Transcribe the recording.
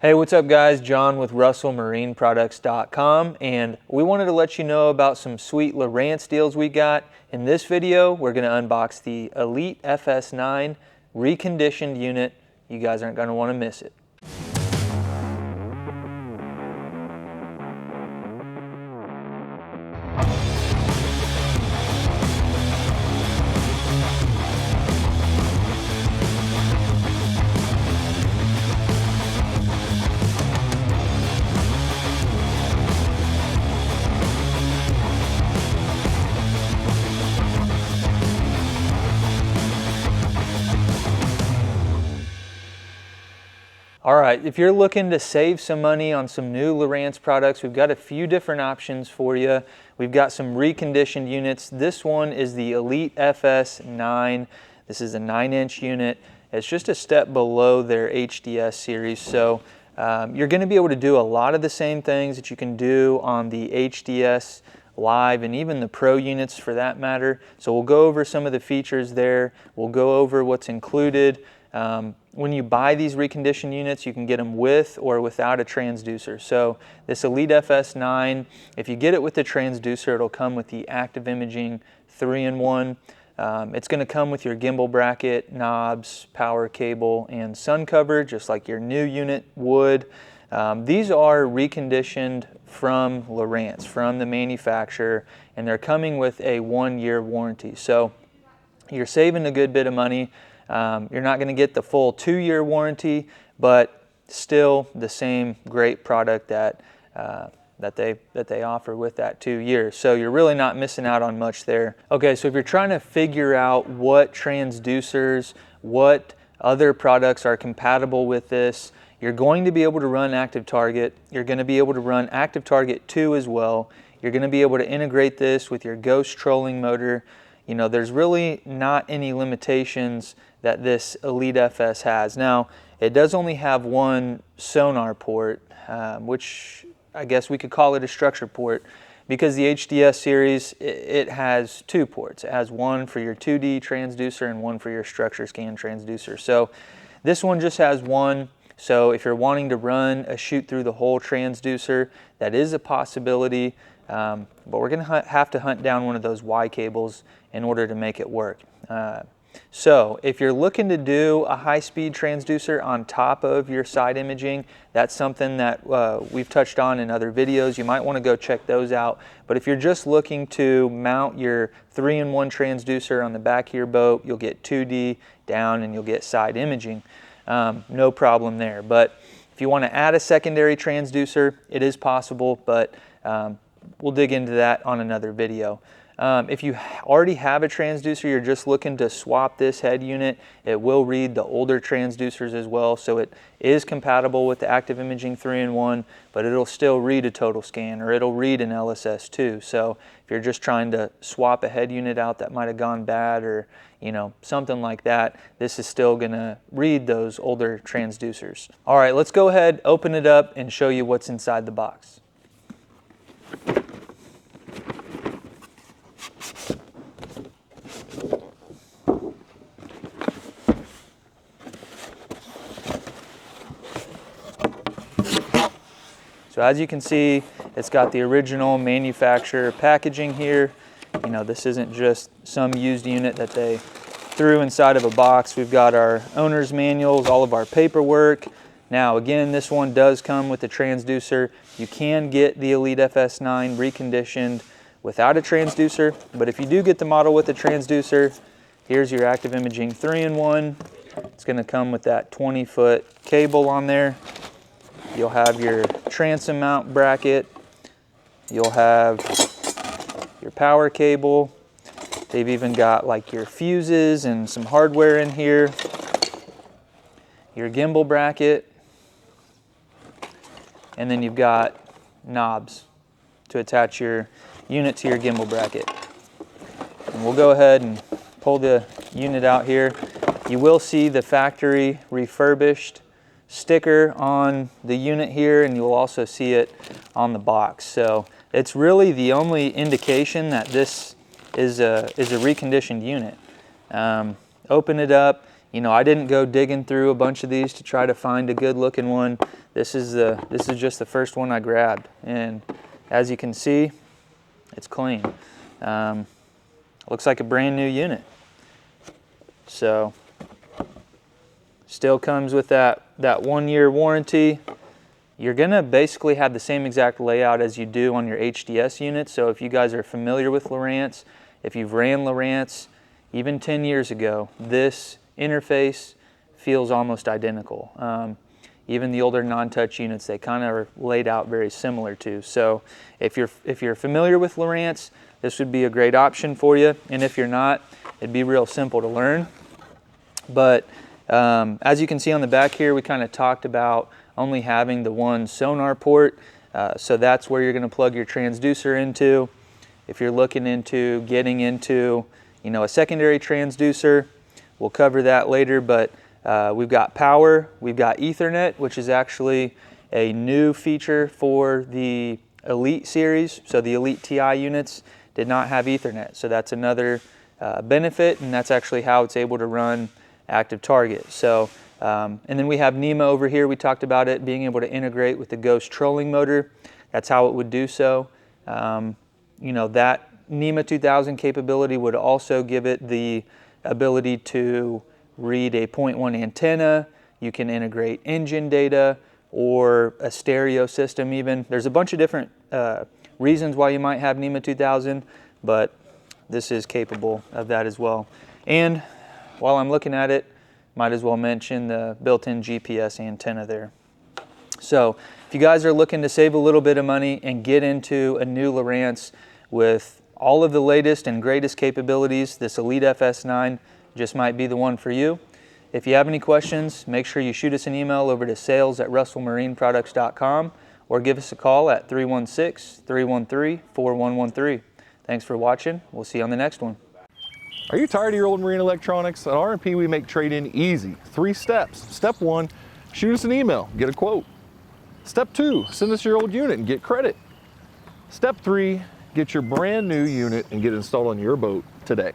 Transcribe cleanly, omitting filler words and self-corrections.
Hey, what's up guys? John with RussellMarineProducts.com, and we wanted to let you know about some sweet Lowrance deals we got. In this video, we're going to unbox the Elite FS9 reconditioned unit. You guys aren't going to want to miss it. All right, if you're looking to save some money on some new Lowrance products, we've got a few different options for you. We've got some reconditioned units. This one is the Elite FS9. This is a 9-inch unit. It's just a step below their HDS series. So you're going to be able to do a lot of the same things that you can do on the HDS Live and even the Pro units for that matter. So we'll go over some of the features there. We'll go over what's included. When you buy these reconditioned units, you can get them with or without a transducer. So this Elite FS9, if you get it with the transducer, it'll come with the active imaging 3-in-1. It's going to come with your gimbal bracket, knobs, power cable, and sun cover, just like your new unit would. These are reconditioned from Lowrance, from the manufacturer, and they're coming with a 1-year warranty. So you're saving a good bit of money. You're not going to get the full 2-year warranty, but still the same great product that they offer with that 2 years. So you're really not missing out on much there. Okay, so if you're trying to figure out what transducers, what other products are compatible with this, you're going to be able to run Active Target. You're going to be able to run Active Target 2 as well. You're going to be able to integrate this with your Ghost trolling motor. You know, there's really not any limitations that this Elite FS has. Now, it does only have one sonar port, which I guess we could call it a structure port, because the HDS series, it has 2 ports. It has one for your 2D transducer and one for your structure scan transducer. So this one just has one. So if you're wanting to run a shoot through the whole transducer, that is a possibility. But we're going to have to hunt down one of those Y cables in order to make it work. So if you're looking to do a high-speed transducer on top of your side imaging, that's something that we've touched on in other videos. You might want to go check those out. But if you're just looking to mount your 3-in-1 transducer on the back of your boat, you'll get 2D down and you'll get side imaging. No problem there. But if you want to add a secondary transducer, it is possible, but we'll dig into that on another video. If you already have a transducer, you're just looking to swap this head unit, it will read the older transducers as well. So it is compatible with the active imaging 3-in-1, but it'll still read a total scan, or it'll read an LSS too. So if you're just trying to swap a head unit out that might have gone bad, or something like that, this is still going to read those older transducers. All right, let's go ahead, open it up, and show you what's inside the box. So as you can see, it's got the original manufacturer packaging here. This isn't just some used unit that they threw inside of a box. We've got our owner's manuals, all of our paperwork. Now again, this one does come with a transducer. You can get the Elite FS9 reconditioned without a transducer, but if you do get the model with a transducer, here's your active imaging 3-in-1. It's going to come with that 20-foot cable on there. You'll have your transom mount bracket. You'll have your power cable. They've even got like your fuses and some hardware in here. Your gimbal bracket. And then you've got knobs to attach your unit to your gimbal bracket. And we'll go ahead and pull the unit out here. You will see the factory refurbished sticker on the unit here, and you'll also see it on the box. So it's really the only indication that this is a reconditioned unit. Open it up. You know, I didn't go digging through a bunch of these to try to find a good looking one. This is just the first one I grabbed, and as you can see, it's clean. Looks like a brand new unit. So still comes with that 1-year warranty. You're gonna basically have the same exact layout as you do on your HDS unit. So if you guys are familiar with Lowrance, if you've ran Lowrance even 10 years ago, this interface feels almost identical. Even the older non-touch units, they kind of are laid out very similar to. So if you're familiar with Lowrance, this would be a great option for you. And if you're not, it'd be real simple to learn. But as you can see on the back here, we kind of talked about only having the one sonar port. So that's where you're going to plug your transducer into. If you're looking into getting into, you know, a secondary transducer, we'll cover that later, but we've got power, we've got Ethernet, which is actually a new feature for the Elite series. So the Elite TI units did not have Ethernet. So that's another benefit, and that's actually how it's able to run active target. So, and then we have NEMA over here. We talked about it being able to integrate with the Ghost trolling motor. That's how it would do so. You know, that NEMA 2000 capability would also give it the ability to read a 0.1 antenna. You can integrate engine data or a stereo system even. There's a bunch of different reasons why you might have NEMA 2000, but this is capable of that as well. And while I'm looking at it, might as well mention the built-in GPS antenna there. So if you guys are looking to save a little bit of money and get into a new Lowrance with all of the latest and greatest capabilities, this Elite FS9 just might be the one for you. If you have any questions, make sure you shoot us an email over to sales@russellmarineproducts.com or give us a call at 316-313-4113. Thanks for watching. We'll see you on the next one. Are you tired of your old marine electronics? At R&P, we make trade-in easy. 3 steps. Step 1, shoot us an email, get a quote. Step 2, send us your old unit and get credit. Step 3, get your brand new unit and get it installed on your boat today.